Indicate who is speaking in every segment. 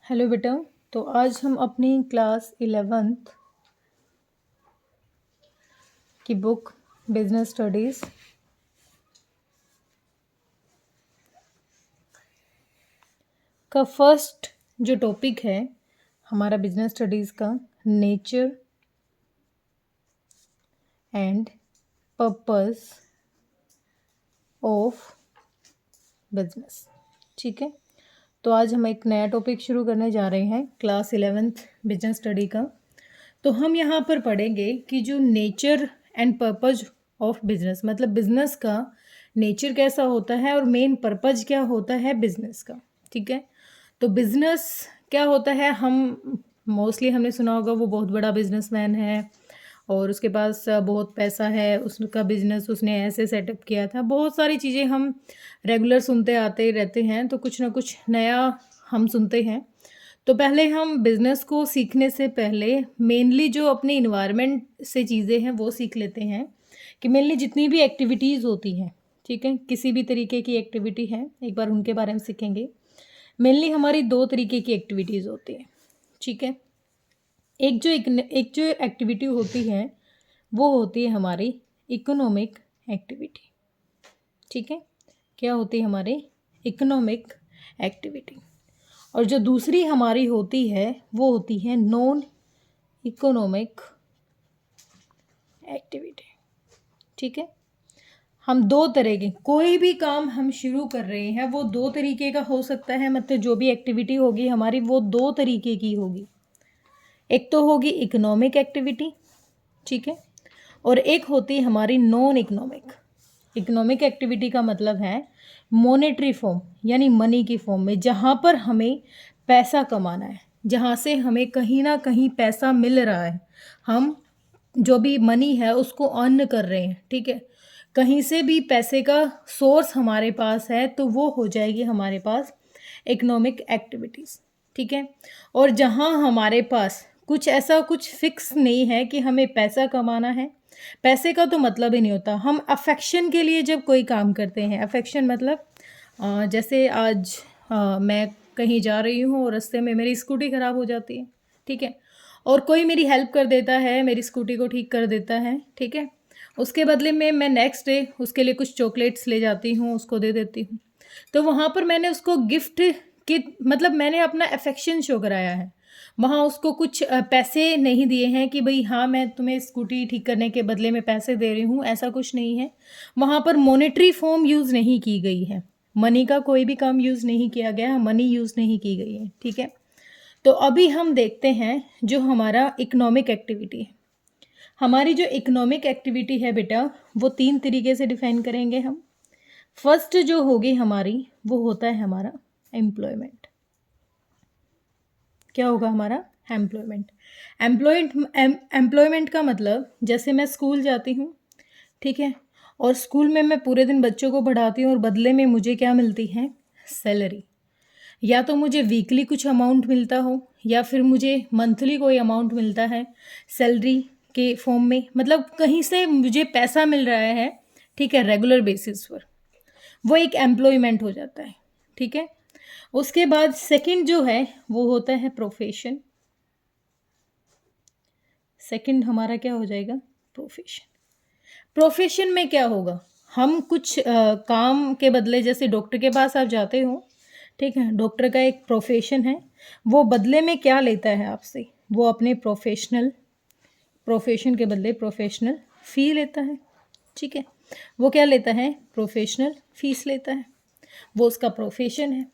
Speaker 1: Hello बेटा। तो आज हम अपनी क्लास 11th की बुक बिजनेस स्टडीज़ का फर्स्ट जो टॉपिक है हमारा बिजनेस स्टडीज़ का, nature and purpose of business. ठीक है, तो आज हम एक नया टॉपिक शुरू करने जा रहे हैं क्लास 11th बिजनेस स्टडी का। तो हम यहाँ पर पढ़ेंगे कि जो nature and purpose of business, मतलब बिजनेस का नेचर कैसा होता है और मेन पर्पज क्या होता है बिजनेस का। ठीक है, तो बिजनेस क्या होता है, हम मोस्टली हमने सुना होगा वो बहुत बड़ा बिजनेसमैन है और उसके पास बहुत पैसा है, उसका बिजनेस उसने ऐसे सेटअप किया था। बहुत सारी चीज़ें हम रेगुलर सुनते आते रहते हैं, तो कुछ ना कुछ नया हम सुनते हैं। तो पहले हम बिज़नेस को सीखने से पहले मेनली जो अपने इन्वायरमेंट से चीज़ें हैं वो सीख लेते हैं कि मेनली जितनी भी एक्टिविटीज़ होती हैं, ठीक है, किसी भी तरीके की एक्टिविटी है, एक बार उनके बारे में सीखेंगे। मेनली हमारी दो तरीके की एक्टिविटीज़ होती हैं। ठीक है, एक जो एक्टिविटी होती है वो होती है हमारी इकोनॉमिक एक्टिविटी। ठीक है, क्या होती है हमारी इकोनॉमिक एक्टिविटी, और जो दूसरी हमारी होती है वो होती है नॉन इकोनॉमिक एक्टिविटी। ठीक है, हम दो तरह के कोई भी काम हम शुरू कर रहे हैं वो दो तरीके का हो सकता है, मतलब जो भी एक्टिविटी होगी हमारी वो दो तरीके की होगी। एक तो होगी इकोनॉमिक एक्टिविटी, ठीक है, और एक होती है हमारी नॉन इकोनॉमिक। इकोनॉमिक एक्टिविटी का मतलब है मॉनेटरी फॉर्म, यानी मनी की फॉर्म में, जहाँ पर हमें पैसा कमाना है, जहाँ से हमें कहीं ना कहीं पैसा मिल रहा है, हम जो भी मनी है उसको अर्न कर रहे हैं। ठीक है, कहीं से भी पैसे का सोर्स हमारे पास है तो वो हो जाएगी हमारे पास इकोनॉमिक एक्टिविटीज़। ठीक है, और जहाँ हमारे पास कुछ फिक्स नहीं है कि हमें पैसा कमाना है, पैसे का तो मतलब ही नहीं होता। हम अफेक्शन के लिए जब कोई काम करते हैं, अफेक्शन मतलब जैसे आज मैं कहीं जा रही हूँ और रास्ते में मेरी स्कूटी ख़राब हो जाती है, ठीक है, और कोई मेरी हेल्प कर देता है, मेरी स्कूटी को ठीक कर देता है, ठीक है, उसके बदले में मैं नेक्स्ट डे उसके लिए कुछ चॉकलेट्स ले जाती हूँ, उसको दे देती हूँ। तो वहाँ पर मैंने उसको गिफ्ट के मतलब मैंने अपना अफेक्शन शो कराया है। वहाँ उसको कुछ पैसे नहीं दिए हैं कि भाई हाँ मैं तुम्हें स्कूटी ठीक करने के बदले में पैसे दे रही हूँ, ऐसा कुछ नहीं है। वहाँ पर मॉनेटरी फॉर्म यूज़ नहीं की गई है, मनी का कोई भी काम यूज़ नहीं किया गया, मनी यूज़ नहीं की गई है। ठीक है, तो अभी हम देखते हैं जो हमारा इकोनॉमिक एक्टिविटी है। हमारी जो इकोनॉमिक एक्टिविटी है बेटा वो तीन तरीके से डिफाइन करेंगे हम। फर्स्ट जो होगी हमारी वो होता है हमारा एम्प्लॉयमेंट। क्या होगा हमारा एम्प्लॉयमेंट। एम्प्लॉयमेंट का मतलब जैसे मैं स्कूल जाती हूँ, ठीक है, और स्कूल में मैं पूरे दिन बच्चों को पढ़ाती हूँ और बदले में मुझे क्या मिलती है, सैलरी। या तो मुझे वीकली कुछ अमाउंट मिलता हो या फिर मुझे मंथली कोई अमाउंट मिलता है सैलरी के फॉर्म में, मतलब कहीं से मुझे पैसा मिल रहा है, ठीक है, रेगुलर बेसिस पर, वो एक एम्प्लॉयमेंट हो जाता है। ठीक है, उसके बाद सेकंड जो है वो होता है प्रोफेशन। सेकंड हमारा क्या हो जाएगा, प्रोफेशन। प्रोफेशन में क्या होगा, हम कुछ काम के बदले, जैसे डॉक्टर के पास आप जाते हो, ठीक है, डॉक्टर का एक प्रोफेशन है, वो बदले में क्या लेता है आपसे, वो अपने प्रोफेशन के बदले प्रोफेशनल फ़ी लेता है। ठीक है, वो क्या लेता है, प्रोफेशनल फीस लेता है, वो उसका प्रोफेशन है।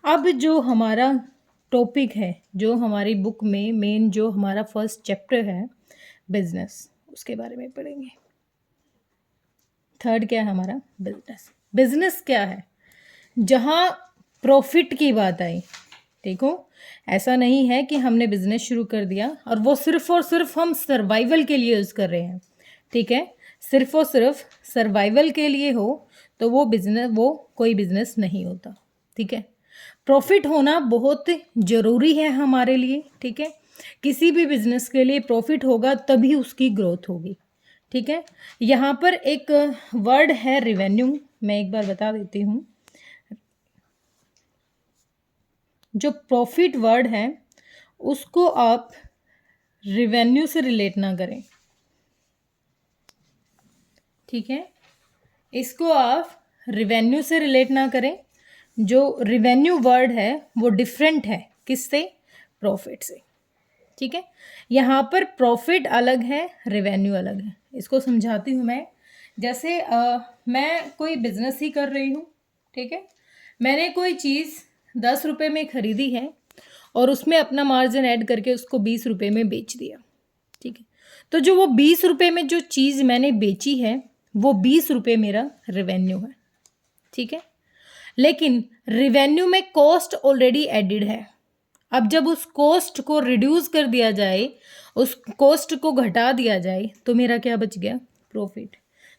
Speaker 1: अब जो हमारा टॉपिक है, जो हमारी बुक में मेन जो हमारा फर्स्ट चैप्टर है बिजनेस, उसके बारे में पढ़ेंगे। थर्ड क्या है हमारा, बिजनेस। बिजनेस क्या है, जहाँ प्रॉफिट की बात आई। देखो, ऐसा नहीं है कि हमने बिजनेस शुरू कर दिया और वो सिर्फ और सिर्फ हम सर्वाइवल के लिए यूज़ कर रहे हैं, ठीक है, सिर्फ और सिर्फ सर्वाइवल के लिए हो तो वो बिजनेस, वो कोई बिजनेस नहीं होता। ठीक है, प्रॉफिट होना बहुत ज़रूरी है हमारे लिए। ठीक है, किसी भी बिजनेस के लिए प्रॉफिट होगा तभी उसकी ग्रोथ होगी। ठीक है, यहाँ पर एक वर्ड है रेवेन्यू, मैं एक बार बता देती हूँ। जो प्रॉफिट वर्ड है उसको आप रेवेन्यू से रिलेट ना करें, ठीक है। इसको आप रेवेन्यू से रिलेट ना करें। जो रेवेन्यू वर्ड है वो डिफरेंट है किससे? प्रॉफिट से, ठीक है। यहाँ पर प्रॉफिट अलग है, रेवेन्यू अलग है। इसको समझाती हूँ मैं। जैसे मैं कोई बिजनेस ही कर रही हूँ, ठीक है। मैंने कोई चीज़ 10 रुपये में खरीदी है और उसमें अपना मार्जिन ऐड करके उसको 20 रुपये में बेच दिया, ठीक है। तो जो वो 20 रुपये में जो चीज़ मैंने बेची है वो 20 रुपये मेरा रेवेन्यू है, ठीक है। लेकिन रेवेन्यू में कॉस्ट ऑलरेडी एडिड है। अब जब उस कॉस्ट को रिड्यूस कर दिया जाए, उस कॉस्ट को घटा दिया जाए, तो मेरा क्या बच गया? प्रॉफिट।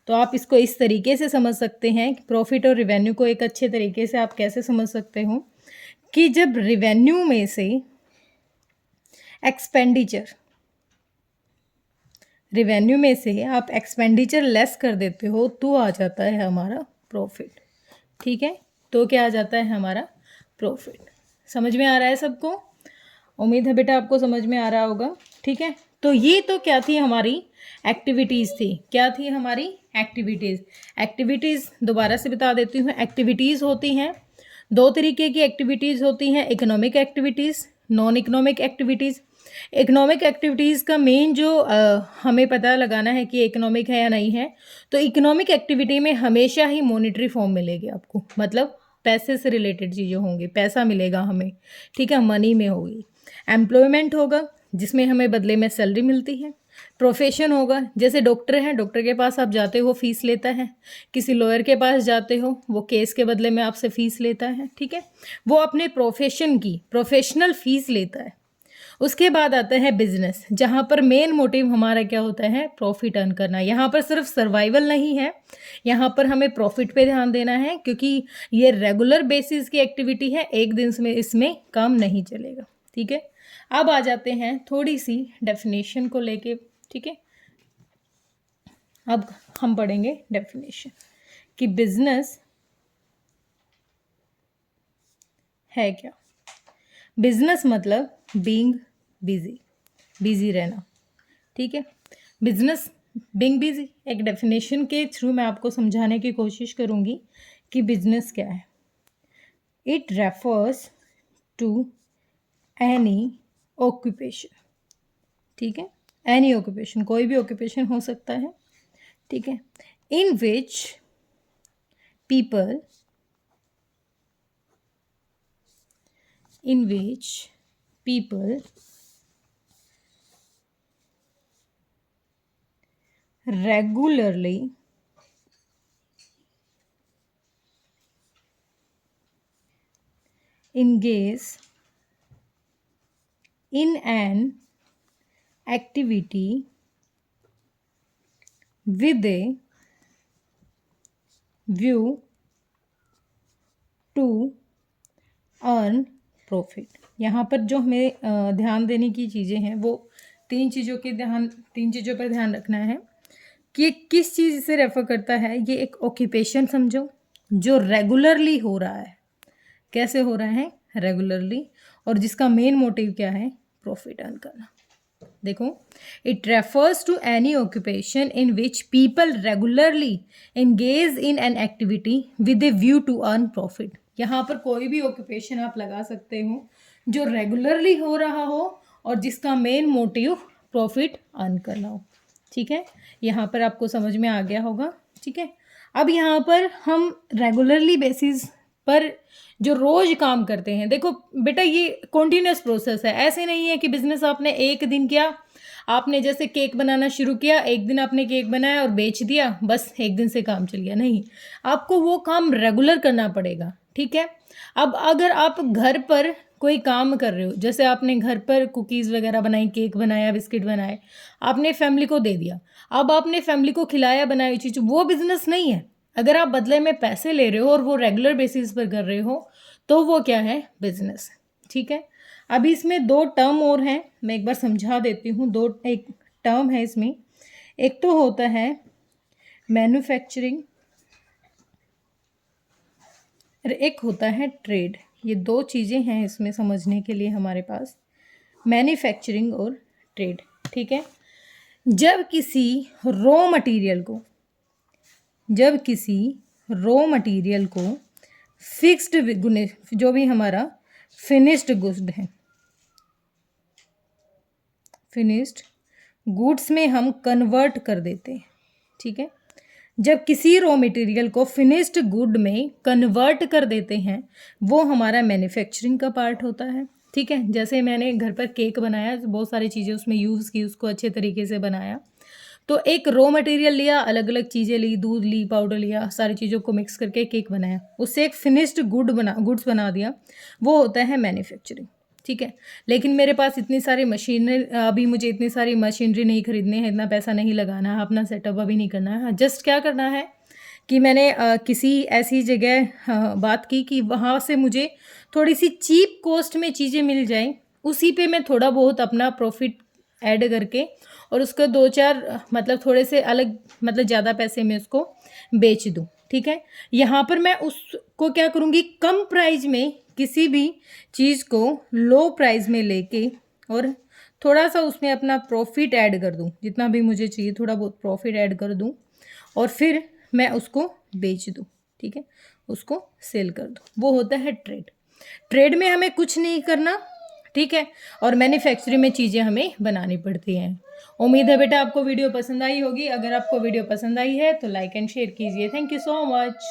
Speaker 1: तो आप इसको इस तरीके से समझ सकते हैं कि प्रॉफिट और रेवेन्यू को एक अच्छे तरीके से आप कैसे समझ सकते हो कि जब रेवेन्यू में से एक्सपेंडिचर, रेवेन्यू में से आप एक्सपेंडिचर लेस कर देते हो तो आ जाता है हमारा प्रॉफिट, ठीक है। तो क्या आ जाता है? हमारा प्रॉफिट। समझ में आ रहा है सबको? उम्मीद है बेटा आपको समझ में आ रहा होगा, ठीक है। तो ये तो क्या थी? हमारी एक्टिविटीज़ थी। क्या थी हमारी? एक्टिविटीज़। एक्टिविटीज़ दोबारा से बता देती हूँ। एक्टिविटीज़ होती हैं, दो तरीके की एक्टिविटीज़ होती हैं, economic activities, non economic activities. Economic activities का मेन जो हमें पता लगाना है कि इकोनॉमिक है या नहीं है, तो इकोनॉमिक एक्टिविटी में हमेशा ही मॉनेटरी फॉर्म मिलेगी आपको, मतलब पैसे से रिलेटेड चीज़ें होंगी, पैसा मिलेगा हमें, ठीक है, मनी में होगी। एम्प्लॉयमेंट होगा जिसमें हमें बदले में सैलरी मिलती है। प्रोफेशन होगा, जैसे डॉक्टर हैं, डॉक्टर के पास आप जाते हो फीस लेता है। किसी लॉयर के पास जाते हो, वो केस के बदले में आपसे फ़ीस लेता है, ठीक है। वो अपने प्रोफेशन की प्रोफेशनल फ़ीस लेता है। उसके बाद आता है बिजनेस, जहाँ पर मेन मोटिव हमारा क्या होता है? प्रॉफिट अर्न करना। यहाँ पर सिर्फ सर्वाइवल नहीं है, यहाँ पर हमें प्रॉफिट पे ध्यान देना है, क्योंकि ये रेगुलर बेसिस की एक्टिविटी है, एक दिन में इसमें काम नहीं चलेगा, ठीक है। अब आ जाते हैं थोड़ी सी डेफिनेशन को लेके, ठीक है। अब हम पढ़ेंगे डेफिनेशन कि बिजनेस है क्या। बिजनेस मतलब बीइंग बिजी, बिजी रहना, ठीक है। बिजनेस बीइंग बिजी, एक डेफिनेशन के थ्रू मैं आपको समझाने की कोशिश करूंगी कि बिजनेस क्या है। It refers to any occupation, ठीक है। एनी ऑक्यूपेशन, कोई भी ऑक्यूपेशन हो सकता है, ठीक है। In which people, in which people regularly engage in an activity with a view to earn profit. यहाँ पर जो हमें ध्यान देने की चीज़ें हैं वो तीन चीज़ों पर ध्यान रखना है कि किस चीज़ से रेफर करता है। ये एक ऑक्यूपेशन समझो जो रेगुलरली हो रहा है। कैसे हो रहा है? रेगुलरली, और जिसका मेन मोटिव क्या है? प्रॉफिट अर्न करना। देखो, it refers to any occupation in which people regularly engage in an activity with a view to earn profit. यहाँ पर कोई भी ऑक्यूपेशन आप लगा सकते हो जो रेगुलरली हो रहा हो और जिसका मेन मोटिव प्रॉफिट अर्न करना हो, ठीक है। यहाँ पर आपको समझ में आ गया होगा, ठीक है। अब यहाँ पर हम रेगुलरली बेसिस पर जो रोज काम करते हैं, देखो बेटा ये कॉन्टिन्यूस प्रोसेस है। ऐसे नहीं है कि बिजनेस आपने एक दिन किया, आपने जैसे केक बनाना शुरू किया, एक दिन आपने केक बनाया और बेच दिया, बस एक दिन से काम चल गया। नहीं, आपको वो काम रेगुलर करना पड़ेगा, ठीक है। अब अगर आप घर पर कोई काम कर रहे हो, जैसे आपने घर पर कुकीज़ वगैरह बनाई, केक बनाया, बिस्किट बनाए, आपने फैमिली को दे दिया, अब आपने फैमिली को खिलाया बनाई चीज़, वो बिजनेस नहीं है। अगर आप बदले में पैसे ले रहे हो और वो रेगुलर बेसिस पर कर रहे हो तो वो क्या है? बिजनेस, ठीक है। अभी इसमें दो टर्म और हैं, मैं एक बार समझा देती हूँ। एक टर्म है इसमें, एक तो होता है मैन्युफैक्चरिंग और एक होता है ट्रेड। ये दो चीज़ें हैं इसमें समझने के लिए हमारे पास, मैन्युफैक्चरिंग और ट्रेड। ठीक है, जब किसी रॉ मटेरियल को फिक्स्ड जो भी हमारा फिनिश्ड गुड्स है, फिनिश्ड गुड्स में हम कन्वर्ट कर देते हैं। ठीक है, जब किसी रॉ मटेरियल को फिनिश्ड गुड में कन्वर्ट कर देते हैं, वो हमारा मैन्युफैक्चरिंग का पार्ट होता है। ठीक है, जैसे मैंने घर पर केक बनाया, बहुत सारी चीज़ें उसमें यूज़ की, उसको अच्छे तरीके से बनाया, तो एक रॉ मटेरियल लिया, अलग अलग चीज़ें ली, दूध ली, पाउडर लिया, सारी चीज़ों को मिक्स करके केक बनाया, उससे एक फिनिश्ड गुड्स बना दिया, वो होता है मैन्युफैक्चरिंग। ठीक है, लेकिन मेरे पास इतनी सारी मशीनरी, अभी मुझे इतनी सारी मशीनरी नहीं खरीदनी है, इतना पैसा नहीं लगाना है, अपना सेटअप अभी नहीं करना है। जस्ट क्या करना है कि मैंने किसी ऐसी जगह बात की कि वहाँ से मुझे थोड़ी सी चीप कॉस्ट में चीज़ें मिल जाएं, उसी पे मैं थोड़ा बहुत अपना प्रॉफिट ऐड करके और उसको 2-4 मतलब थोड़े से अलग, मतलब ज़्यादा पैसे में उसको बेच दूँ। ठीक है, यहाँ पर मैं उसको क्या करूँगी, कम प्राइस में किसी भी चीज़ को लो प्राइस में लेके और थोड़ा सा उसमें अपना प्रॉफिट ऐड कर दूँ, जितना भी मुझे चाहिए थोड़ा बहुत प्रॉफिट ऐड कर दूँ और फिर मैं उसको बेच दूँ। ठीक है, उसको सेल कर दूँ, वो होता है ट्रेड। ट्रेड में हमें कुछ नहीं करना। ठीक है, और मैन्युफैक्चरिंग में चीज़ें हमें बनानी पड़ती हैं। उम्मीद है बेटा आपको वीडियो पसंद आई होगी। अगर आपको वीडियो पसंद आई है तो लाइक एंड शेयर कीजिए। Thank you so much.